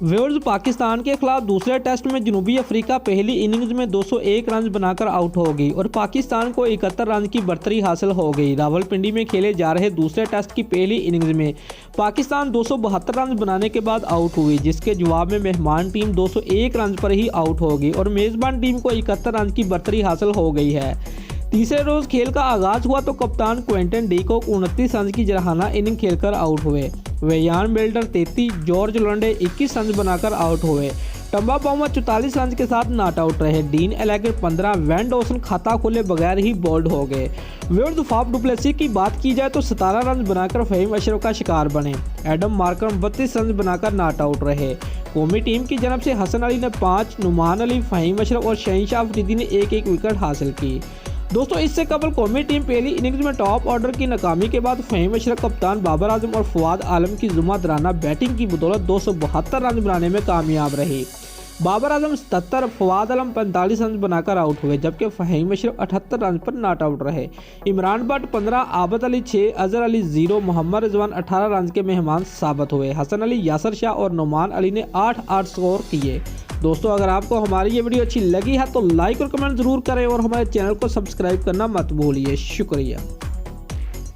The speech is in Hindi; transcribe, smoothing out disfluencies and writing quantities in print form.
व्यूअर्स, पाकिस्तान के खिलाफ दूसरे टेस्ट में जनूबी अफ्रीका पहली इनिंग्स में 201 रन बनाकर आउट हो गई और पाकिस्तान को 71 रन की बढ़तरी हासिल हो गई। रावलपिंडी में खेले जा रहे दूसरे टेस्ट की पहली इनिंग्स में पाकिस्तान 272 रन बनाने के बाद आउट हुई, जिसके जवाब में मेहमान टीम 201 रन पर ही आउट हो गई और मेज़बान टीम को 71 रन की बढ़तरी हासिल हो गई है। तीसरे रोज खेल का आगाज हुआ तो कप्तान क्विंटन डी को 29 रन की जरहाना इनिंग खेलकर आउट हुए। वेयान बेल्डर 33, जॉर्ज लॉन्डे 21 रन बनाकर आउट हुए। टम्बा बाउमा 44 रन के साथ नॉट आउट रहे। डीन एलेगर 15, वैन डॉसन खाता खोले बगैर ही बोल्ड हो गए। व्यूअर्स, फाफ डुप्लेसी की बात की जाए तो 17 रन बनाकर फहीम अशरफ का शिकार बने। एडम मार्करम 32 रन बनाकर नॉट आउट रहे। कौमी टीम की जानब से हसन अली ने 5, नुमान अली, फहीम अशरफ और शहनशाह अफरीदी ने एक विकेट हासिल की। दोस्तों, इससे कबल कौमी टीम पहली इनिंग्स में टॉप ऑर्डर की नाकामी के बाद फहीम अशरफ, कप्तान बाबर आजम और फवाद आलम की जुम्मादराना बैटिंग की बदौलत 272 रन बनाने में कामयाब रही। बाबर आजम 77, फवाद आलम 45 रन बनाकर आउट हुए, जबकि फहीम अशरफ 78 रन पर नॉट आउट रहे। इमरान भट्ट 15, आबद अली 6, अजहर अली 0, मोहम्मद रिजवान 18 रन के मेहमान साबित हुए। हसन अली, यासर शाह और नुमान अली ने 8-8 स्कोर किए। दोस्तों, अगर आपको हमारी ये वीडियो अच्छी लगी है तो लाइक और कमेंट जरूर करें और हमारे चैनल को सब्सक्राइब करना मत भूलिए। शुक्रिया।